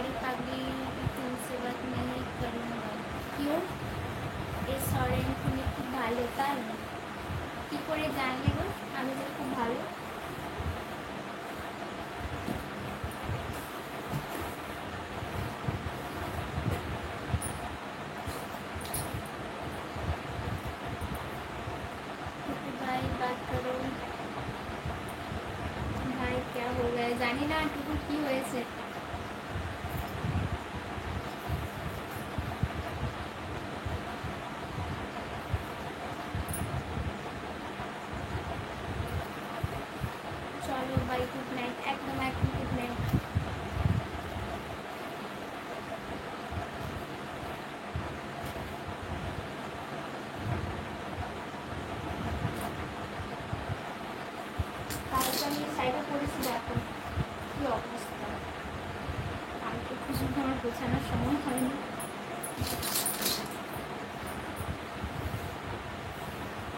सारी पगड़ी तुमसे बात नहीं करूँगा। क्यों? এই সরেন তুমি খুব ভালো তাই কী করে জানলে গো আমি যে খুব ভালো? भाई बात करो भाई क्या हो गया জানি না টুকু কি হয়েছে। চলো বাই গুড নাইট একদম একদম গুড নাইট। কালকে আমি শাড়িটা পরেছি দেখো কী অবস্থা। কালকে খুশি আমার গোছানোর সময় হয়নি।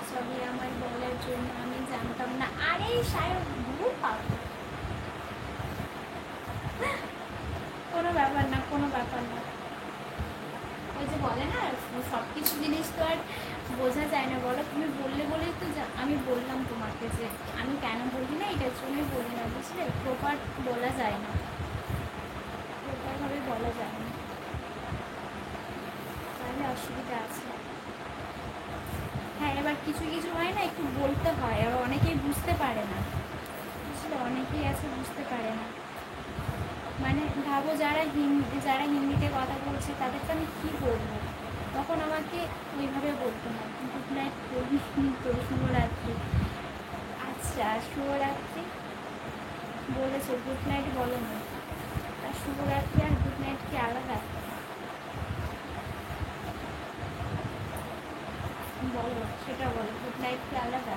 সবই আমার বলার জন্য আমি জানতাম না। আরে শাড়ি ভুল পাবো কোনো ব্যাপার না কোনো ব্যাপার না। ওই যে বলে না সব কিছু জিনিস তো আর বোঝা যায় না বলো। তুমি বললে বলেই তো আমি বললাম তোমাকে যে আমি কেন বলি না এটার জন্যই বলি না বুঝলে। প্রপার বলা যায় না, প্রপারভাবে বলা যায় না, তাহলে অসুবিধা আছে। হ্যাঁ এবার কিছু কিছু হয় না একটু বলতে হয়, আর অনেকেই বুঝতে পারে না বুঝলে, অনেকেই আছে বুঝতে পারে না। মানে ভাবো যারা হিন্দিতে কথা বলছে তাদেরকে আমি কী বলবো, তখন আমাকে ওইভাবে বলতে হয় গুড নাইট বলি তো শুভরাত্রি। আচ্ছা শুভরাত্রি বলেছো, গুড নাইট বলো না। আর শুভরাত্রি আর গুড নাইট কি আলাদা? বলো সেটা বলো, গুড নাইট কি আলাদা?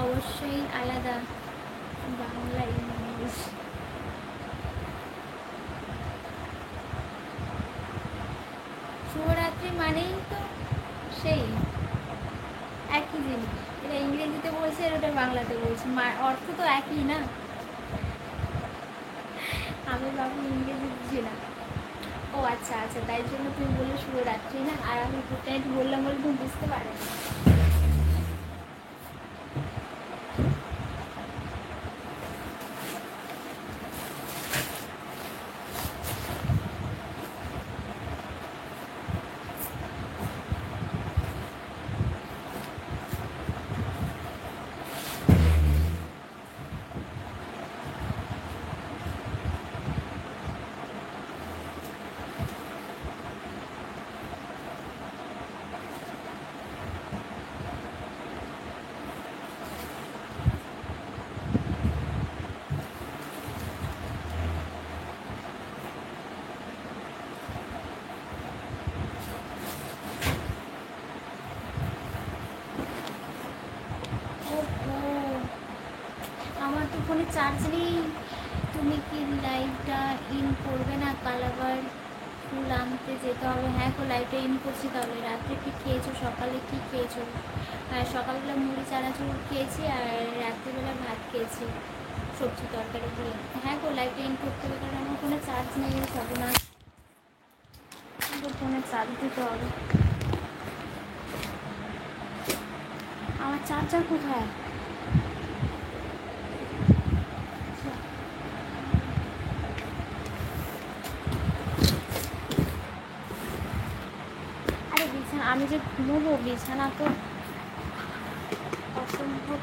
অবশ্যই আলাদা, বাংলা ইংলিশ। শুভরাত্রি মানেই তো সেই একই জিনিস। এটা ইংরেজিতে বলছে আর ওটা বাংলাতে বলছে, অর্থ তো একই না। আমি বাবু ইংরেজি বুঝি না। ও আচ্ছা আচ্ছা তাই জন্য তুমি বললে শুভরাত্রি না, আর আমি গুড নাইট বললাম বলে তুমি বুঝতে পারো না। আমার তো ফোনে চার্জ নেই। তুমি কি লাইটটা ইন করবে না? কাল আবার ফুল আনতে যেতে হবে। হ্যাঁ তো লাইটটা ইন করছি। তাহলে রাত্রে কি খেয়েছো, সকালে কি খেয়েছো? হ্যাঁ সকালবেলা মুড়ি চানাচুর খেয়েছি আর রাত্রিবেলা ভাত খেয়েছি সবজি তরকারি দিয়ে। হ্যাঁ গো লাইটটা ইন করতে হবে কারণ আমার ফোনে চার্জ নেই। সবনা ফোনে চার্জ দিতে হবে। আমার চার্জার কোথায়? আরে বিছানা আমি যে ঘুমোবো, বিছানা তো অসম্ভব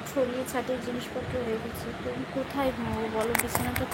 ছড়িয়ে ছাটিয়ে জিনিসপত্র হয়ে গেছে। তো কোথায় ঘুমোবো বলো? বিছানাটা